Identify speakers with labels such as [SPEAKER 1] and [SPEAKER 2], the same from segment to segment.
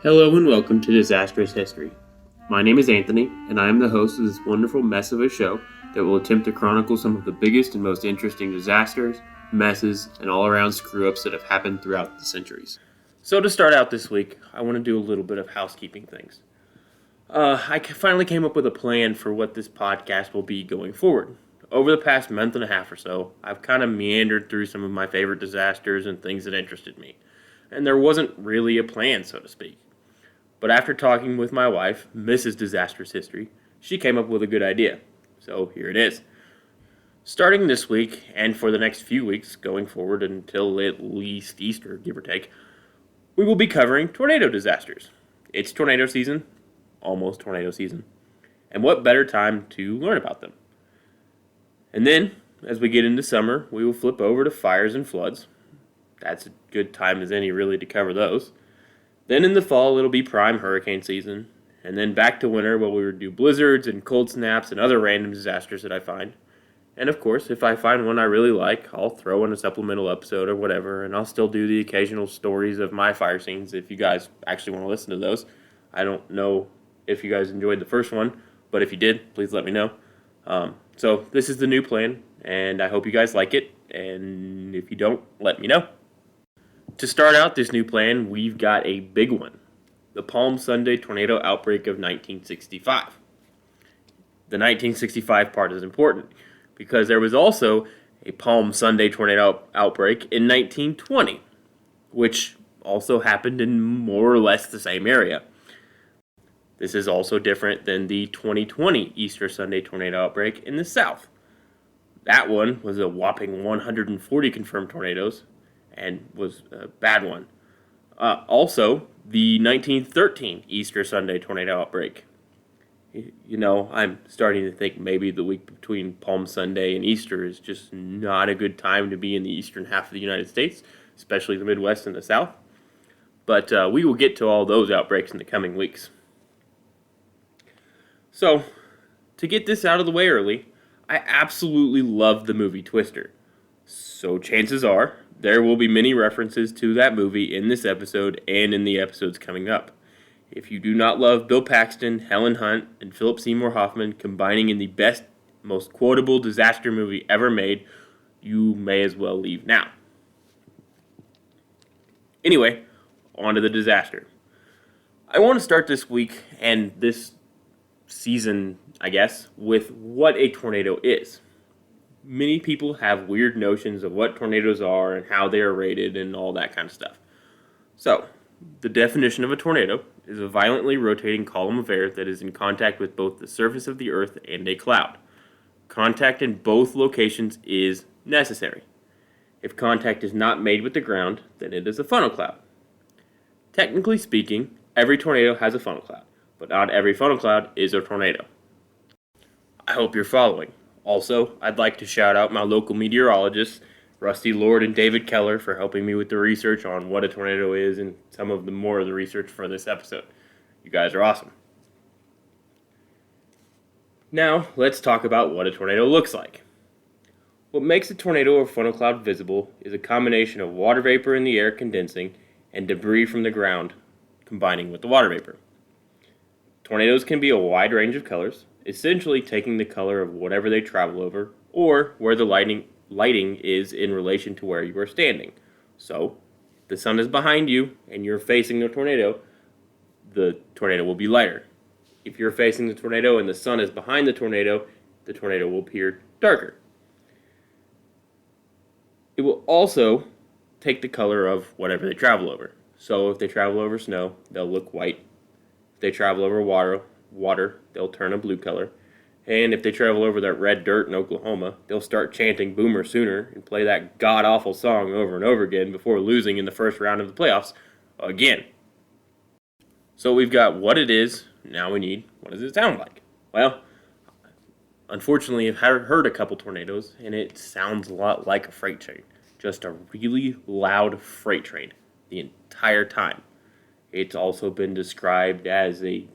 [SPEAKER 1] Hello and welcome to Disastrous History. My name is Anthony, and I am the host of this wonderful mess of a show that will attempt to chronicle some of the biggest and most interesting disasters, messes, and all-around screw-ups that have happened throughout the centuries. So to start out this week, I want to do a little bit of housekeeping things. I finally came up with a plan for what this podcast will be going forward. Over the past month and a half or so, I've kind of meandered through some of my favorite disasters and things that interested me. And there wasn't really a plan, so to speak. But after talking with my wife, Mrs. Disastrous History, she came up with a good idea. So here it is. Starting this week, and for the next few weeks going forward until at least Easter, give or take, we will be covering tornado disasters. It's tornado season, almost tornado season, and what better time to learn about them? And then, as we get into summer, we will flip over to fires and floods. That's a good time as any, really, to cover those. Then in the fall, it'll be prime hurricane season. And then back to winter, where we will do blizzards and cold snaps and other random disasters that I find. And of course, if I find one I really like, I'll throw in a supplemental episode or whatever, and I'll still do the occasional stories of my fire scenes if you guys actually want to listen to those. I don't know if you guys enjoyed the first one, but if you did, please let me know. So this is the new plan, and I hope you guys like it, and if you don't, let me know. To start out this new plan, we've got a big one. The Palm Sunday Tornado Outbreak of 1965. The 1965 part is important because there was also a Palm Sunday Tornado Outbreak in 1920, which also happened in more or less the same area. This is also different than the 2020 Easter Sunday Tornado Outbreak in the South. That one was a whopping 140 confirmed tornadoes, and was a bad one. Also, the 1913 Easter Sunday tornado outbreak. You know, I'm starting to think maybe the week between Palm Sunday and Easter is just not a good time to be in the eastern half of the United States, especially the Midwest and the South. But we will get to all those outbreaks in the coming weeks. So, to get this out of the way early, I absolutely love the movie Twister. So chances are, there will be many references to that movie in this episode and in the episodes coming up. If you do not love Bill Paxton, Helen Hunt, and Philip Seymour Hoffman combining in the best, most quotable disaster movie ever made, you may as well leave now. Anyway, on to the disaster. I want to start this week and this season, I guess, with what a tornado is. Many people have weird notions of what tornadoes are and how they are rated and all that kind of stuff. So, the definition of a tornado is a violently rotating column of air that is in contact with both the surface of the earth and a cloud. Contact in both locations is necessary. If contact is not made with the ground, then it is a funnel cloud. Technically speaking, every tornado has a funnel cloud, but not every funnel cloud is a tornado. I hope you're following. Also, I'd like to shout out my local meteorologists, Rusty Lord and David Keller, for helping me with the research on what a tornado is and some of the more of the research for this episode. You guys are awesome. Now, let's talk about what a tornado looks like. What makes a tornado or funnel cloud visible is a combination of water vapor in the air condensing and debris from the ground combining with the water vapor. Tornadoes can be a wide range of colors, essentially taking the color of whatever they travel over, or where the lighting is in relation to where you are standing. So, if the sun is behind you and you're facing the tornado will be lighter. If you're facing the tornado and the sun is behind the tornado will appear darker. It will also take the color of whatever they travel over. So if they travel over snow, they'll look white. If they travel over water, they'll turn a blue color. And if they travel over that red dirt in Oklahoma, they'll start chanting Boomer Sooner and play that god-awful song over and over again before losing in the first round of the playoffs again. So we've got what it is, now we need what does it sound like? Well, unfortunately I've heard a couple tornadoes and it sounds a lot like a freight train. Just a really loud freight train the entire time. It's also been described as a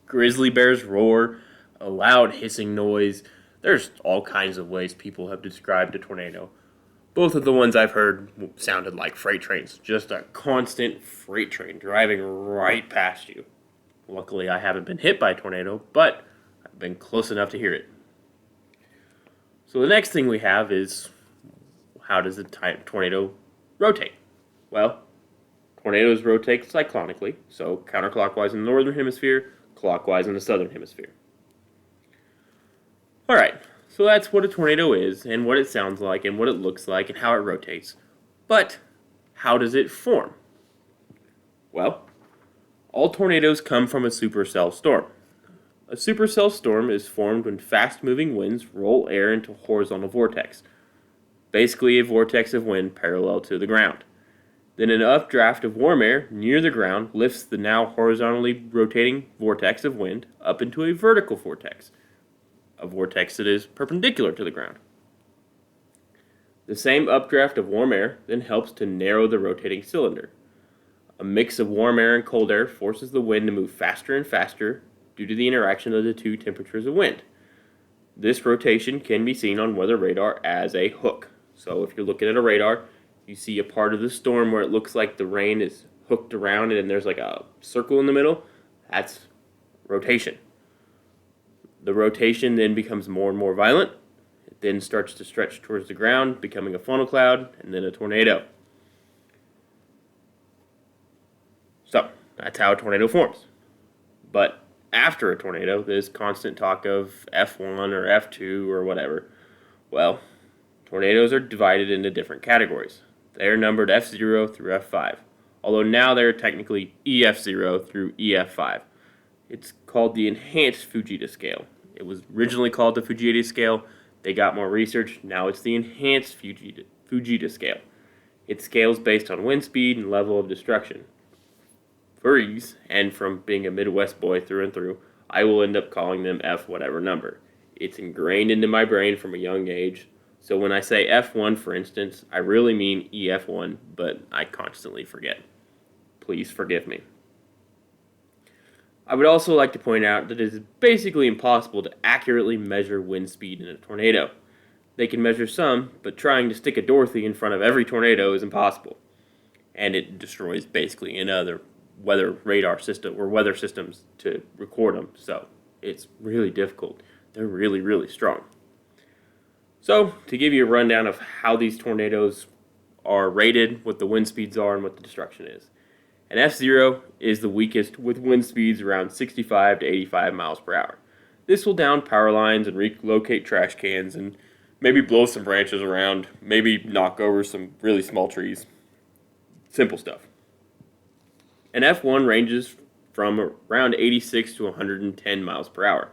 [SPEAKER 1] grizzly bear's roar, a loud hissing noise. There's all kinds of ways people have described a tornado. Both of the ones I've heard sounded like freight trains, just a constant freight train driving right past you. Luckily, I haven't been hit by a tornado, but I've been close enough to hear it. So the next thing we have is, how does a tornado rotate? Well, tornadoes rotate cyclonically, so counterclockwise in the northern hemisphere, clockwise in the southern hemisphere. Alright, so that's what a tornado is, and what it sounds like, and what it looks like, and how it rotates. But, how does it form? Well, all tornadoes come from a supercell storm. A supercell storm is formed when fast-moving winds roll air into a horizontal vortex, basically a vortex of wind parallel to the ground. Then an updraft of warm air near the ground lifts the now horizontally rotating vortex of wind up into a vertical vortex, a vortex that is perpendicular to the ground. The same updraft of warm air then helps to narrow the rotating cylinder. A mix of warm air and cold air forces the wind to move faster and faster due to the interaction of the two temperatures of wind. This rotation can be seen on weather radar as a hook. So if you're looking at a radar, you see a part of the storm where it looks like the rain is hooked around and there's like a circle in the middle. That's rotation. The rotation then becomes more and more violent. It then starts to stretch towards the ground, becoming a funnel cloud, and then a tornado. So, that's how a tornado forms. But after a tornado, there's constant talk of F1 or F2 or whatever. Well, tornadoes are divided into different categories. They are numbered F0 through F5, although now they're technically EF0 through EF5. It's called the Enhanced Fujita Scale. It was originally called the Fujita Scale. They got more research. Now it's the Enhanced Fujita Scale. It scales based on wind speed and level of destruction. For ease, and from being a Midwest boy through and through, I will end up calling them F whatever number. It's ingrained into my brain from a young age. So when I say F1, for instance, I really mean EF1, but I constantly forget. Please forgive me. I would also like to point out that it is basically impossible to accurately measure wind speed in a tornado. They can measure some, but trying to stick a Dorothy in front of every tornado is impossible. And it destroys basically any other weather radar system or weather systems to record them, so it's really difficult. They're really, really strong. So, to give you a rundown of how these tornadoes are rated, what the wind speeds are, and what the destruction is. An F0 is the weakest with wind speeds around 65 to 85 miles per hour. This will down power lines and relocate trash cans and maybe blow some branches around, maybe knock over some really small trees. Simple stuff. An F1 ranges from around 86 to 110 miles per hour.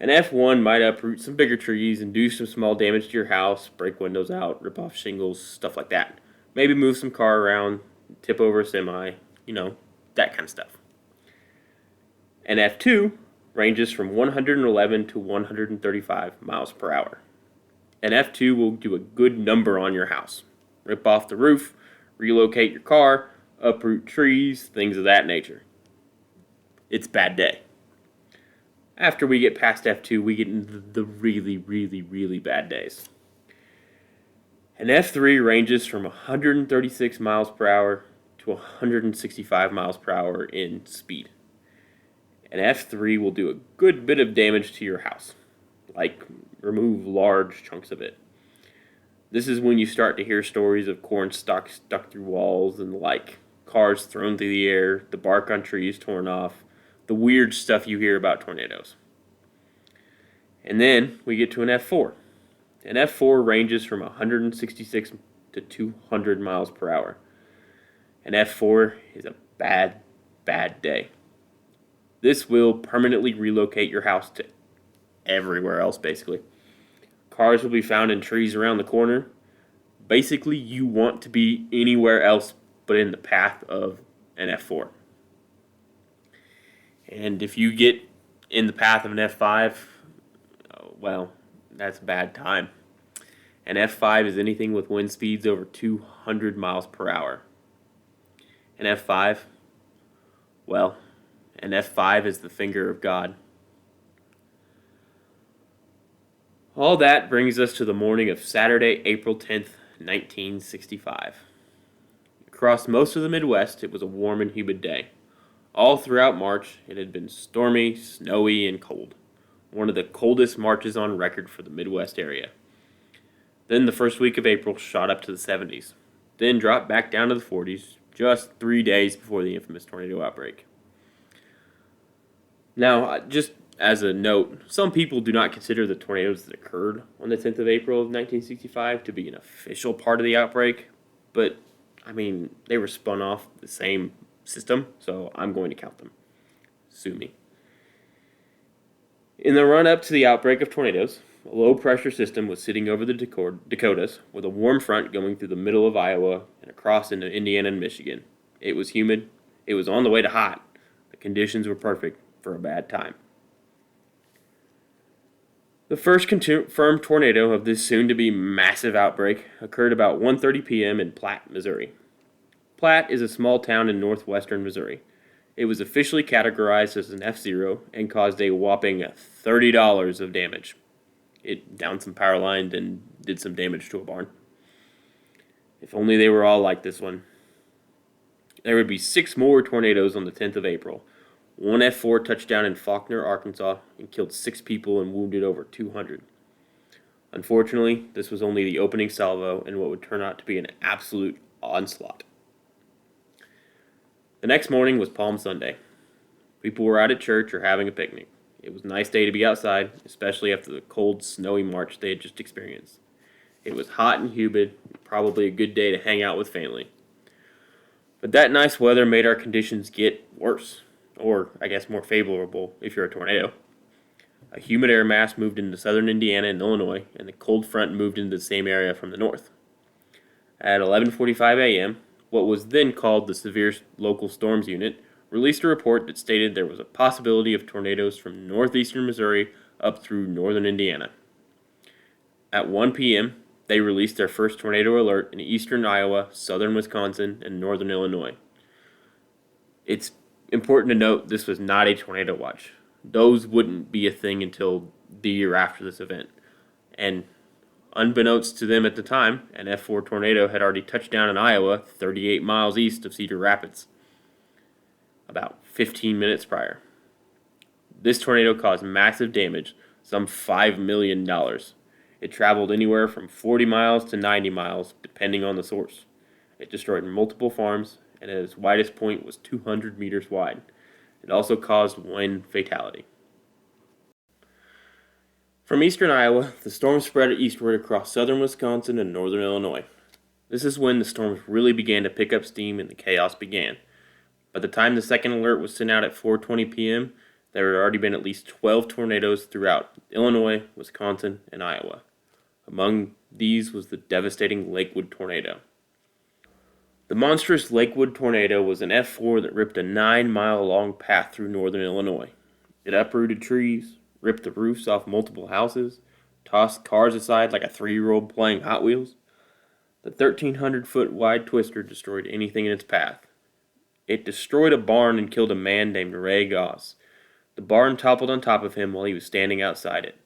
[SPEAKER 1] An F1 might uproot some bigger trees and do some small damage to your house, break windows out, rip off shingles, stuff like that. Maybe move some car around, tip over a semi, that kind of stuff. An F2 ranges from 111 to 135 miles per hour. An F2 will do a good number on your house. Rip off the roof, relocate your car, uproot trees, things of that nature. It's a bad day. After we get past F2, we get into the really, really, really bad days. An F3 ranges from 136 miles per hour to 165 miles per hour in speed. An F3 will do a good bit of damage to your house, like remove large chunks of it. This is when you start to hear stories of corn stalks stuck through walls and cars thrown through the air, the bark on trees torn off, the weird stuff you hear about tornadoes. And then we get to an F4. An F4 ranges from 166 to 200 miles per hour. An F4 is a bad, bad day. This will permanently relocate your house to everywhere else, basically. Cars will be found in trees around the corner. Basically, you want to be anywhere else but in the path of an F4. And if you get in the path of an F5, well, that's a bad time. An F5 is anything with wind speeds over 200 miles per hour. An F5, well, an F5 is the finger of God. All that brings us to the morning of Saturday, April 10th, 1965. Across most of the Midwest, it was a warm and humid day. All throughout March, it had been stormy, snowy, and cold. One of the coldest Marches on record for the Midwest area. Then the first week of April shot up to the 70s, then dropped back down to the 40s just 3 days before the infamous tornado outbreak. Now, just as a note, some people do not consider the tornadoes that occurred on the 10th of April of 1965 to be an official part of the outbreak, but, they were spun off the same system, so I'm going to count them. Sue me. In the run-up to the outbreak of tornadoes, a low-pressure system was sitting over the Dakotas with a warm front going through the middle of Iowa and across into Indiana and Michigan. It was humid. It was on the way to hot. The conditions were perfect for a bad time. The first confirmed tornado of this soon-to-be massive outbreak occurred about 1:30 p.m. in Platt, Missouri. Platt is a small town in northwestern Missouri. It was officially categorized as an F0 and caused a whopping $30 of damage. It downed some power lines and did some damage to a barn. If only they were all like this one. There would be 6 more tornadoes on the 10th of April. One F4 touched down in Faulkner, Arkansas, and killed 6 people and wounded over 200. Unfortunately, this was only the opening salvo in what would turn out to be an absolute onslaught. The next morning was Palm Sunday. People were out at church or having a picnic. It was a nice day to be outside, especially after the cold, snowy March they had just experienced. It was hot and humid, probably a good day to hang out with family. But that nice weather made our conditions get worse, or I guess more favorable if you're a tornado. A humid air mass moved into southern Indiana and Illinois, and the cold front moved into the same area from the north. At 11:45 a.m., what was then called the Severe Local Storms Unit released a report that stated there was a possibility of tornadoes from northeastern Missouri up through northern Indiana. At 1 p.m., they released their first tornado alert in eastern Iowa, southern Wisconsin, and northern Illinois. It's important to note this was not a tornado watch. Those wouldn't be a thing until the year after this event. And unbeknownst to them at the time, an F4 tornado had already touched down in Iowa, 38 miles east of Cedar Rapids, about 15 minutes prior. This tornado caused massive damage, some $5 million. It traveled anywhere from 40 miles to 90 miles, depending on the source. It destroyed multiple farms, and at its widest point was 200 meters wide. It also caused 1 fatality. From eastern Iowa, the storm spread eastward across southern Wisconsin and northern Illinois. This is when the storms really began to pick up steam and the chaos began. By the time the second alert was sent out at 4:20 p.m., there had already been at least 12 tornadoes throughout Illinois, Wisconsin, and Iowa. Among these was the devastating Lakewood tornado. The monstrous Lakewood tornado was an F4 that ripped a 9-mile-long path through northern Illinois. It uprooted trees, ripped the roofs off multiple houses, tossed cars aside like a 3-year-old playing Hot Wheels. The 1,300-foot wide twister destroyed anything in its path. It destroyed a barn and killed a man named Ray Goss. The barn toppled on top of him while he was standing outside it.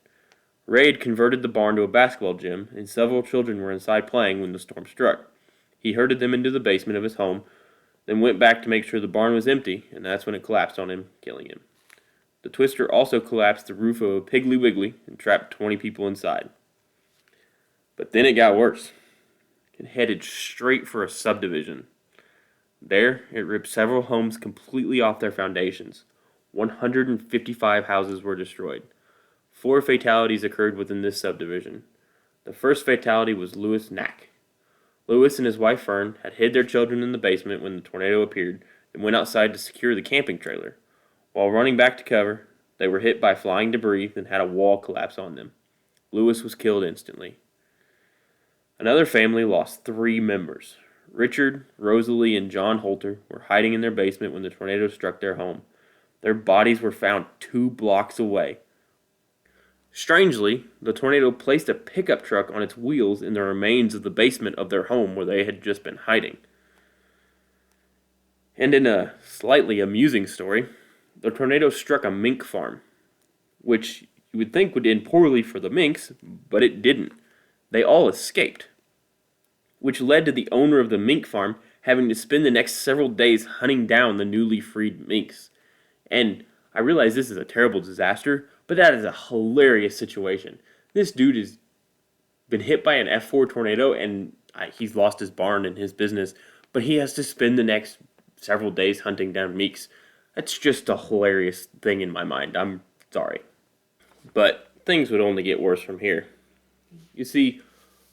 [SPEAKER 1] Ray had converted the barn to a basketball gym, and several children were inside playing when the storm struck. He herded them into the basement of his home, then went back to make sure the barn was empty, and that's when it collapsed on him, killing him. The twister also collapsed the roof of a Piggly Wiggly and trapped 20 people inside. But then it got worse. It headed straight for a subdivision. There, it ripped several homes completely off their foundations. 155 houses were destroyed. 4 fatalities occurred within this subdivision. The first fatality was Louis Knack. Louis and his wife Fern had hid their children in the basement when the tornado appeared and went outside to secure the camping trailer. While running back to cover, they were hit by flying debris and had a wall collapse on them. Louis was killed instantly. Another family lost 3 members. Richard, Rosalie, and John Holter were hiding in their basement when the tornado struck their home. Their bodies were found 2 blocks away. Strangely, the tornado placed a pickup truck on its wheels in the remains of the basement of their home where they had just been hiding. And in a slightly amusing story, the tornado struck a mink farm, which you would think would end poorly for the minks, but it didn't. They all escaped. which led to the owner of the mink farm having to spend the next several days hunting down the newly freed minks. And I realize this is a terrible disaster, but that is a hilarious situation. This dude has been hit by an F4 tornado and he's lost his barn and his business, but he has to spend the next several days hunting down minks. That's just a hilarious thing in my mind. I'm sorry. But things would only get worse from here. You see,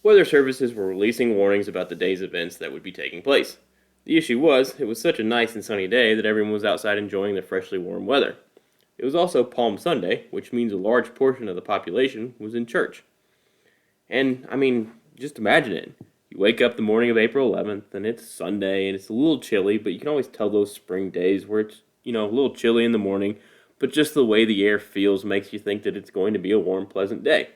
[SPEAKER 1] weather services were releasing warnings about the day's events that would be taking place. The issue was, it was such a nice and sunny day that everyone was outside enjoying the freshly warm weather. It was also Palm Sunday, which means a large portion of the population was in church. And, just imagine it. You wake up the morning of April 11th, and it's Sunday, and it's a little chilly, but you can always tell those spring days where it's, a little chilly in the morning, but just the way the air feels makes you think that it's going to be a warm, pleasant day.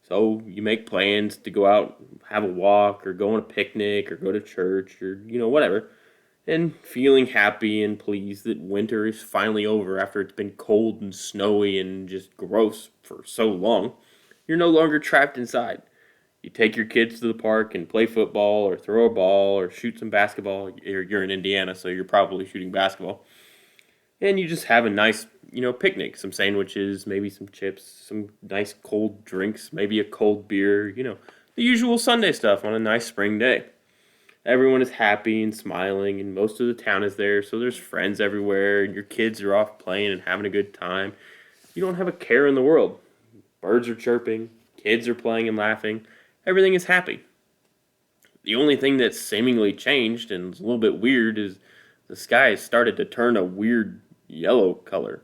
[SPEAKER 1] So you make plans to go out, have a walk, or go on a picnic, or go to church, or, whatever. And feeling happy and pleased that winter is finally over after it's been cold and snowy and just gross for so long. You're no longer trapped inside. You take your kids to the park and play football or throw a ball or shoot some basketball. You're in Indiana, so you're probably shooting basketball. And you just have a nice, picnic. Some sandwiches, maybe some chips, some nice cold drinks, maybe a cold beer, the usual Sunday stuff on a nice spring day. Everyone is happy and smiling, and most of the town is there, so there's friends everywhere, and your kids are off playing and having a good time. You don't have a care in the world. Birds are chirping, kids are playing and laughing. Everything is happy. The only thing that's seemingly changed and is a little bit weird is the sky has started to turn a weird yellow color.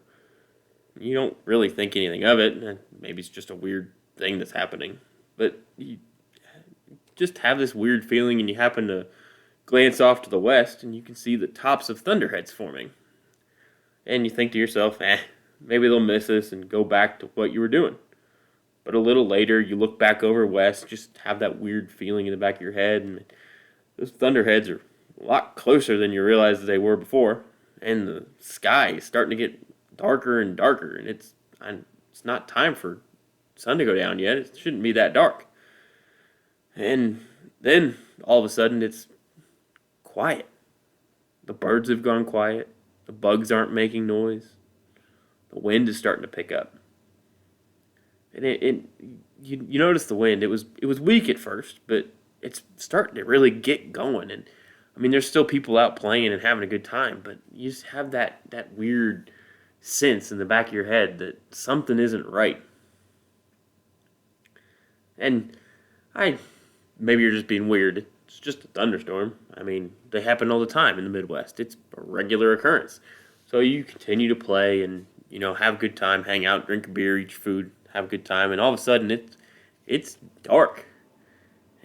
[SPEAKER 1] You don't really think anything of it. Maybe it's just a weird thing that's happening. But you just have this weird feeling and you happen to glance off to the west and you can see the tops of thunderheads forming. And you think to yourself, maybe they'll miss us and go back to what you were doing. But a little later, you look back over west, just have that weird feeling in the back of your head, and those thunderheads are a lot closer than you realized they were before, and the sky is starting to get darker and darker, and it's not time for sun to go down yet. It shouldn't be that dark. And then, all of a sudden, it's quiet. The birds have gone quiet. The bugs aren't making noise. The wind is starting to pick up. And you notice the wind. It was weak at first, but it's starting to really get going. And there's still people out playing and having a good time, but you just have that weird sense in the back of your head that something isn't right. And maybe you're just being weird. It's just a thunderstorm. They happen all the time in the Midwest. It's a regular occurrence. So you continue to play and have a good time, hang out, drink a beer, eat your food, have a good time, and all of a sudden it's dark.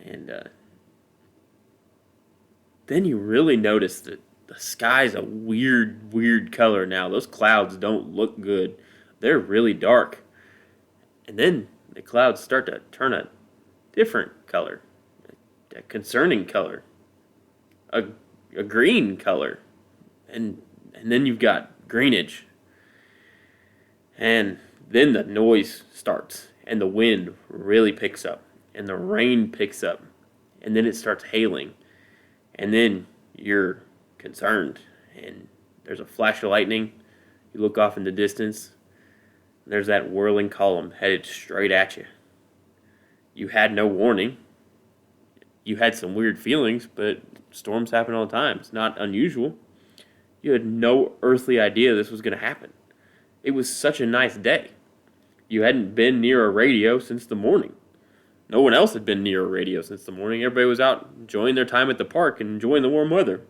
[SPEAKER 1] And then you really notice that the sky's a weird color now. Those clouds don't look good. They're really dark. And then the clouds start to turn a different color, a concerning color, a green color, and then you've got greenage. And then the noise starts, and the wind really picks up, and the rain picks up, and then it starts hailing, and then you're concerned, and there's a flash of lightning. You look off in the distance, and there's that whirling column headed straight at you. You had no warning. You had some weird feelings, but storms happen all the time. It's not unusual. You had no earthly idea this was going to happen. It was such a nice day. You hadn't been near a radio since the morning. No one else had been near a radio since the morning. Everybody was out enjoying their time at the park and enjoying the warm weather.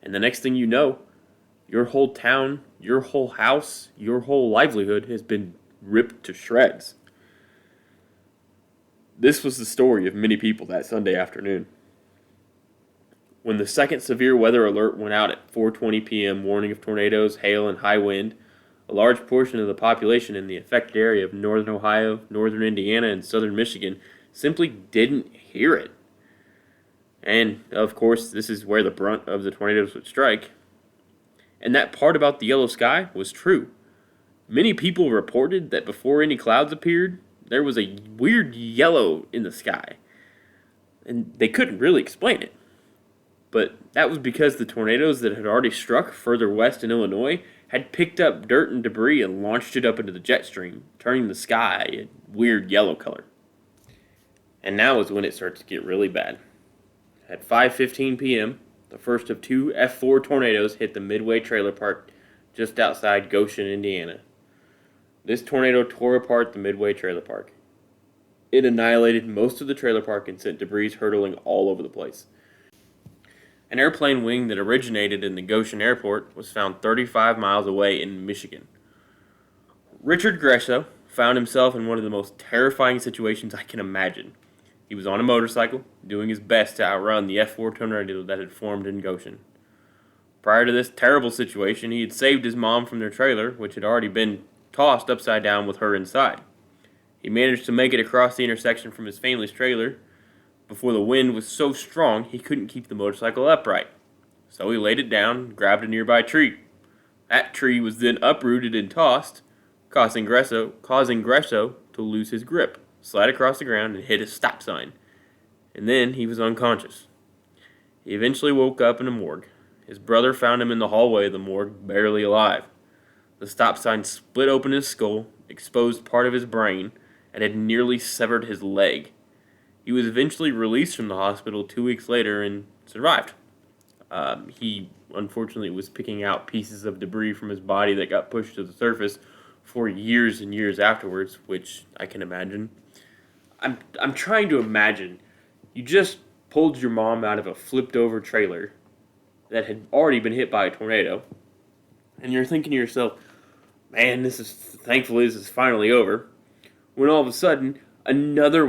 [SPEAKER 1] And the next thing you know, your whole town, your whole house, your whole livelihood has been ripped to shreds. This was the story of many people that Sunday afternoon. When the second severe weather alert went out at 4:20 p.m., warning of tornadoes, hail, and high wind, a large portion of the population in the affected area of northern Ohio, northern Indiana, and southern Michigan simply didn't hear it. And, of course, this is where the brunt of the tornadoes would strike. And that part about the yellow sky was true. Many people reported that before any clouds appeared, there was a weird yellow in the sky. and they couldn't really explain it. But that was because the tornadoes that had already struck further west in Illinois had picked up dirt and debris and launched it up into the jet stream, turning the sky a weird yellow color. And now is when it starts to get really bad. At 5:15 p.m., the first of two F4 tornadoes hit the Midway Trailer Park just outside Goshen, Indiana. This tornado tore apart the Midway Trailer Park. It annihilated most of the trailer park and sent debris hurtling all over the place. An airplane wing that originated in the Goshen Airport was found 35 miles away in Michigan. Richard Gresso found himself in one of the most terrifying situations I can imagine. He was on a motorcycle, doing his best to outrun the F4 tornado that had formed in Goshen. Prior to this terrible situation, he had saved his mom from their trailer, which had already been tossed upside down with her inside. He managed to make it across the intersection from his family's trailer before the wind was so strong he couldn't keep the motorcycle upright. So he laid it down and grabbed a nearby tree. That tree was then uprooted and tossed, causing Gresso to lose his grip, slide across the ground, and hit a stop sign. And then he was unconscious. He eventually woke up in a morgue. His brother found him in the hallway of the morgue, barely alive. The stop sign split open his skull, exposed part of his brain, and had nearly severed his leg. He was eventually released from the hospital 2 weeks later and survived. He unfortunately was picking out pieces of debris from his body that got pushed to the surface for years and years afterwards, which I can imagine. I'm trying to imagine. You just pulled your mom out of a flipped over trailer that had already been hit by a tornado, and you're thinking to yourself, man, thankfully this is finally over. When all of a sudden, another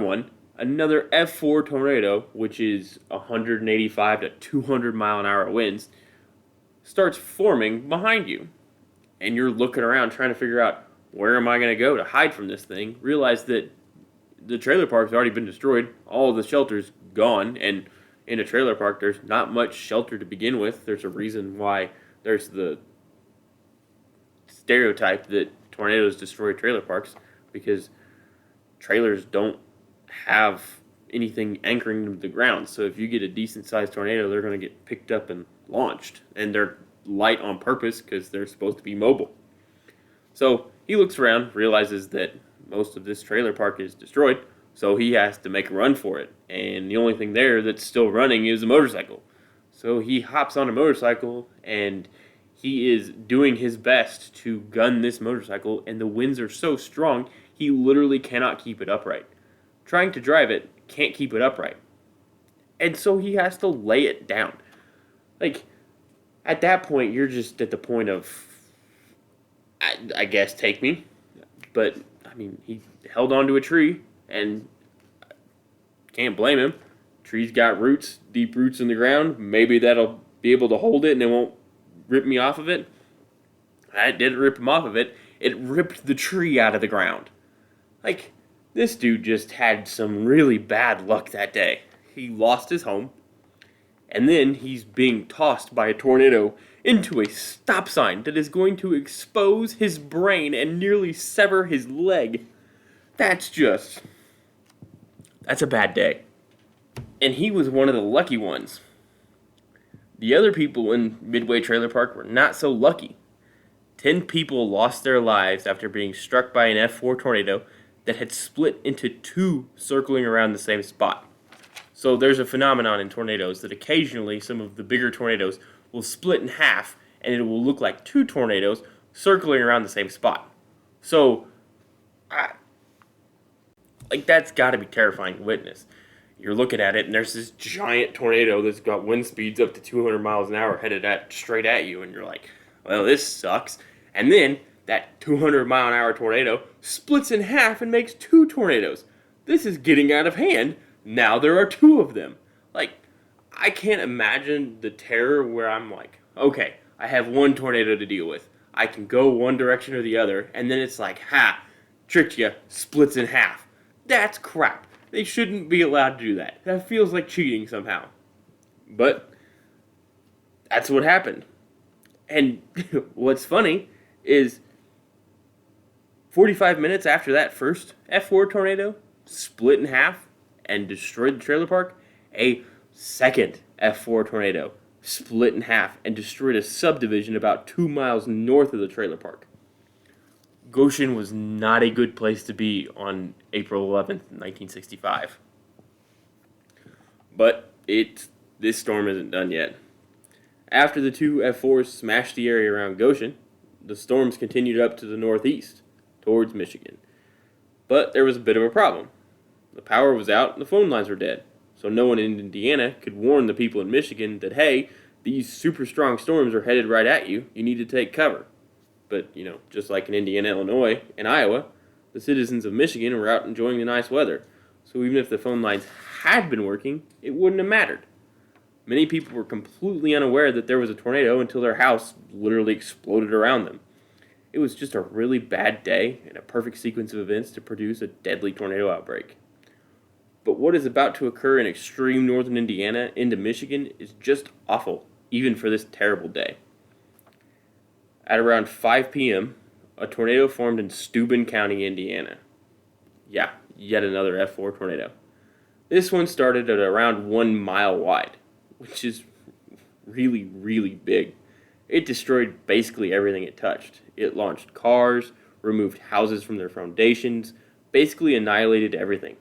[SPEAKER 1] F4 tornado, which is 185 to 200 mile an hour winds, starts forming behind you. And you're looking around trying to figure out, where am I going to go to hide from this thing? Realize that the trailer park's already been destroyed, all of the shelter's gone, and in a trailer park there's not much shelter to begin with. There's a reason why there's the stereotype that tornadoes destroy trailer parks, because trailers don't have anything anchoring them to the ground. So if you get a decent sized tornado, they're going to get picked up and launched. And they're light on purpose because they're supposed to be mobile. So he looks around, realizes that most of this trailer park is destroyed, so he has to make a run for it. And the only thing there that's still running is a motorcycle. So he hops on a motorcycle and he is doing his best to gun this motorcycle, and the winds are so strong he literally cannot keep it upright. Trying to drive it, can't keep it upright. And so he has to lay it down. Like, at that point, you're just at the point of, I guess, take me. But, I mean, he held onto a tree, and can't blame him. Tree's got roots, deep roots in the ground. Maybe that'll be able to hold it and it won't rip me off of it. It didn't rip him off of it. It ripped the tree out of the ground. Like, this dude just had some really bad luck that day. He lost his home, and then he's being tossed by a tornado into a stop sign that is going to expose his brain and nearly sever his leg. That's a bad day. And he was one of the lucky ones. The other people in Midway Trailer Park were not so lucky. 10 people lost their lives after being struck by an F4 tornado that had split into two circling around the same spot. So there's a phenomenon in tornadoes that occasionally some of the bigger tornadoes will split in half and it will look like two tornadoes circling around the same spot. So, that's got to be terrifying to witness. You're looking at it and there's this giant tornado that's got wind speeds up to 200 miles an hour headed straight at you, and you're like, well, this sucks. And then that 200 mile an hour tornado splits in half and makes two tornadoes. This is getting out of hand. Now there are two of them. Like, I can't imagine the terror where I'm like, okay, I have one tornado to deal with. I can go one direction or the other, and then it's like, tricked you, splits in half. That's crap. They shouldn't be allowed to do that. That feels like cheating somehow. But that's what happened. And what's funny is 45 minutes after that first F4 tornado split in half and destroyed the trailer park, A second F4 tornado split in half and destroyed a subdivision about 2 miles north of the trailer park. Goshen was not a good place to be on April 11th, 1965. But this storm isn't done yet. After the two F4s smashed the area around Goshen, the storms continued up to the northeast, towards Michigan. But there was a bit of a problem. The power was out and the phone lines were dead, so no one in Indiana could warn the people in Michigan that, hey, these super strong storms are headed right at you, you need to take cover. But, just like in Indiana, Illinois, and Iowa, the citizens of Michigan were out enjoying the nice weather, so even if the phone lines had been working, it wouldn't have mattered. Many people were completely unaware that there was a tornado until their house literally exploded around them. It was just a really bad day and a perfect sequence of events to produce a deadly tornado outbreak. But what is about to occur in extreme northern Indiana into Michigan is just awful, even for this terrible day. At around 5 p.m., a tornado formed in Steuben County, Indiana. Yeah, yet another F4 tornado. This one started at around 1 mile wide, which is really, really big. It destroyed basically everything it touched. It launched cars, removed houses from their foundations, basically annihilated everything.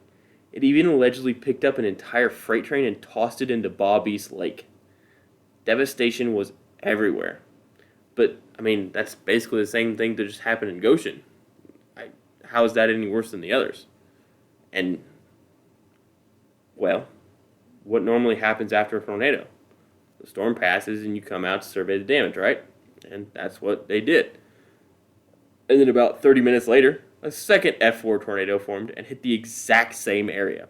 [SPEAKER 1] It even allegedly picked up an entire freight train and tossed it into Bob East Lake. Devastation was everywhere. But, that's basically the same thing that just happened in Goshen. How is that any worse than the others? And, well, what normally happens after a tornado? The storm passes and you come out to survey the damage, right? And that's what they did. And then about 30 minutes later, a second F4 tornado formed and hit the exact same area.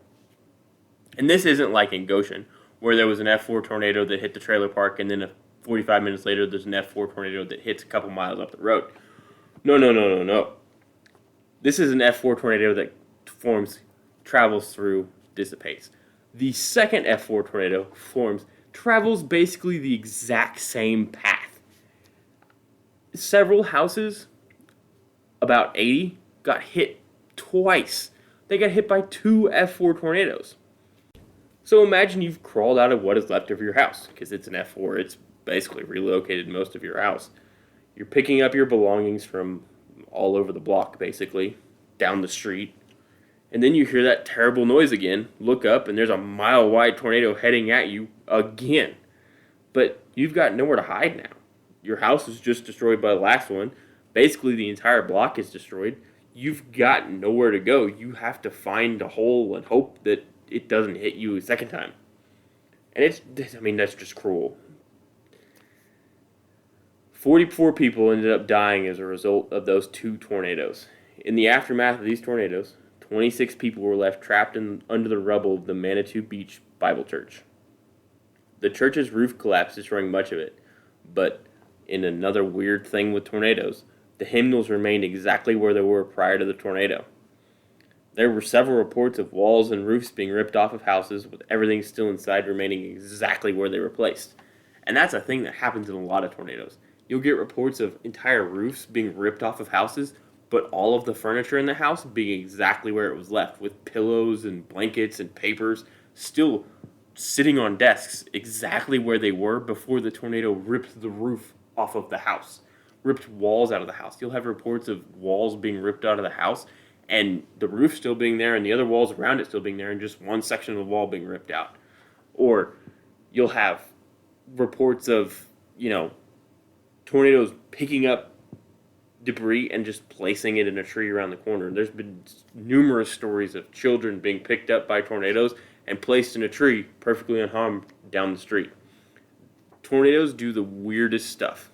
[SPEAKER 1] And this isn't like in Goshen, where there was an F4 tornado that hit the trailer park and then 45 minutes later there's an F4 tornado that hits a couple miles up the road. No. This is an F4 tornado that forms, travels through, dissipates. The second F4 tornado forms, travels basically the exact same path. Several houses, about 80, got hit twice. They got hit by two F4 tornadoes. So imagine you've crawled out of what is left of your house, because it's an F4, it's basically relocated most of your house. You're picking up your belongings from all over the block, basically, down the street. And then you hear that terrible noise again, look up, and there's a mile-wide tornado heading at you again. But you've got nowhere to hide now. Your house was just destroyed by the last one. Basically, the entire block is destroyed. You've got nowhere to go. You have to find a hole and hope that it doesn't hit you a second time. And that's just cruel. 44 people ended up dying as a result of those two tornadoes. In the aftermath of these tornadoes, 26 people were left trapped under the rubble of the Manitou Beach Bible Church. The church's roof collapsed, destroying much of it. But in another weird thing with tornadoes, the hymnals remained exactly where they were prior to the tornado. There were several reports of walls and roofs being ripped off of houses, with everything still inside remaining exactly where they were placed. And that's a thing that happens in a lot of tornadoes. You'll get reports of entire roofs being ripped off of houses, but all of the furniture in the house being exactly where it was left, with pillows and blankets and papers still sitting on desks exactly where they were before the tornado ripped the roof off of the house, ripped walls out of the house. You'll have reports of walls being ripped out of the house and the roof still being there and the other walls around it still being there and just one section of the wall being ripped out. Or you'll have reports of, tornadoes picking up debris and just placing it in a tree around the corner. There's been numerous stories of children being picked up by tornadoes and placed in a tree perfectly unharmed down the street. Tornadoes do the weirdest stuff.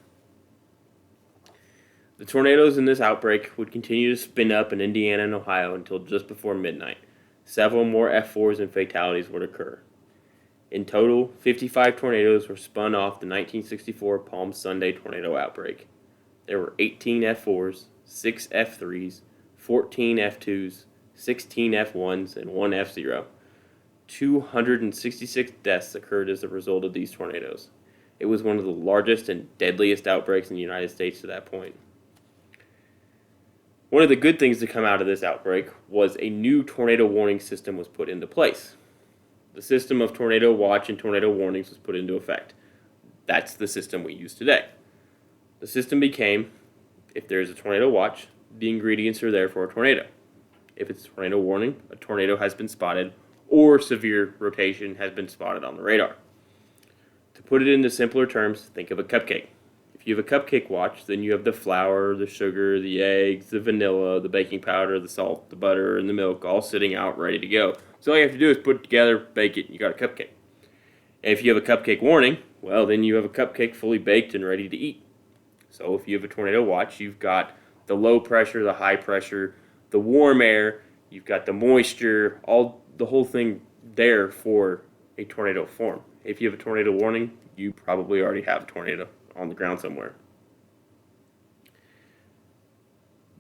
[SPEAKER 1] The tornadoes in this outbreak would continue to spin up in Indiana and Ohio until just before midnight. Several more F4s and fatalities would occur. In total, 55 tornadoes were spun off the 1964 Palm Sunday tornado outbreak. There were 18 F4s, 6 F3s, 14 F2s, 16 F1s, and 1 F0. 266 deaths occurred as a result of these tornadoes. It was one of the largest and deadliest outbreaks in the United States to that point. One of the good things to come out of this outbreak was a new tornado warning system was put into place. The system of tornado watch and tornado warnings was put into effect. That's the system we use today. The system became, if there's a tornado watch, the ingredients are there for a tornado. If it's a tornado warning, a tornado has been spotted, or severe rotation has been spotted on the radar. To put it into simpler terms, think of a cupcake. If you have a cupcake watch, then you have the flour, the sugar, the eggs, the vanilla, the baking powder, the salt, the butter, and the milk all sitting out ready to go. So all you have to do is put it together, bake it, and you got a cupcake. And if you have a cupcake warning, well, then you have a cupcake fully baked and ready to eat. So if you have a tornado watch, you've got the low pressure, the high pressure, the warm air, you've got the moisture, the whole thing there for a tornado form. If you have a tornado warning, you probably already have a tornado on the ground somewhere.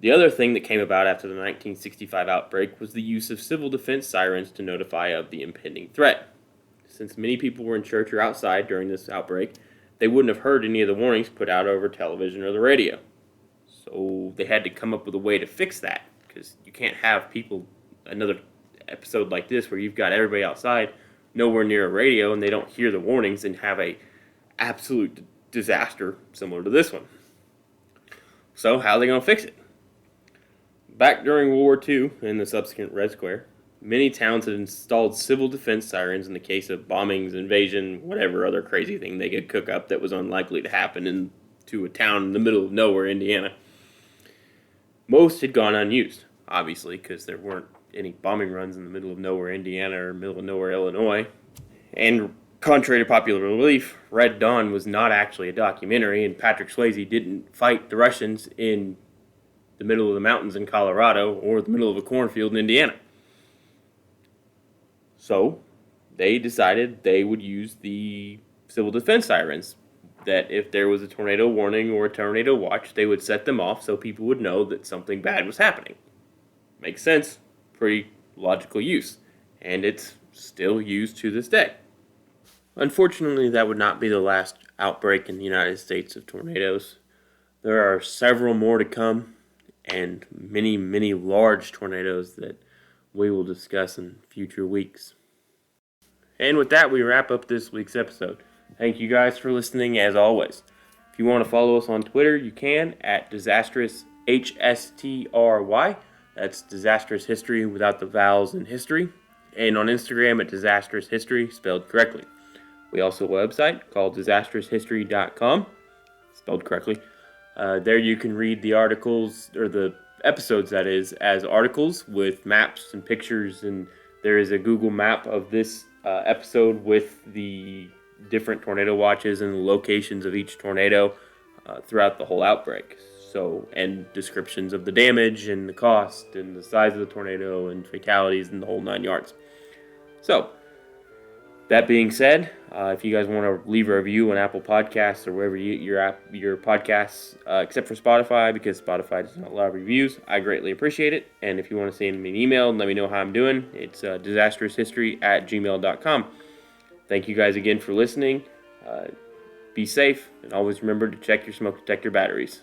[SPEAKER 1] The other thing that came about after the 1965 outbreak was the use of civil defense sirens to notify of the impending threat. Since many people were in church or outside during this outbreak, they wouldn't have heard any of the warnings put out over television or the radio. So they had to come up with a way to fix that, because you can't have people, another episode like this where you've got everybody outside nowhere near a radio and they don't hear the warnings and have a absolute disaster similar to this one. So how are they going to fix it? Back during World War II and the subsequent Red Square, many towns had installed civil defense sirens in the case of bombings, invasion, whatever other crazy thing they could cook up that was unlikely to happen into a town in the middle of nowhere, Indiana. Most had gone unused, obviously, because there weren't any bombing runs in the middle of nowhere, Indiana, or middle of nowhere, Illinois. And contrary to popular belief, Red Dawn was not actually a documentary, and Patrick Swayze didn't fight the Russians in the middle of the mountains in Colorado or the middle of a cornfield in Indiana. So they decided they would use the civil defense sirens, that if there was a tornado warning or a tornado watch, they would set them off so people would know that something bad was happening. Makes sense. Pretty logical use. And it's still used to this day. Unfortunately, that would not be the last outbreak in the United States of tornadoes. There are several more to come, and many, many large tornadoes that we will discuss in future weeks. And with that, we wrap up this week's episode. Thank you guys for listening, as always. If you want to follow us on Twitter, you can at DisastrousHSTRY. That's Disastrous History without the vowels in history. And on Instagram at Disastrous History, spelled correctly. We also have a website called DisastrousHistory.com, spelled correctly. There you can read the articles, or the episodes that is, as articles with maps and pictures, and there is a Google map of this episode with the different tornado watches and the locations of each tornado throughout the whole outbreak. So, and descriptions of the damage and the cost and the size of the tornado and fatalities and the whole 9 yards. So, that being said, if you guys want to leave a review on Apple Podcasts or wherever you get your podcasts, except for Spotify, because Spotify does not allow reviews, I greatly appreciate it. And if you want to send me an email and let me know how I'm doing, it's disastroushistory@gmail.com. Thank you guys again for listening. Be safe, and always remember to check your smoke detector batteries.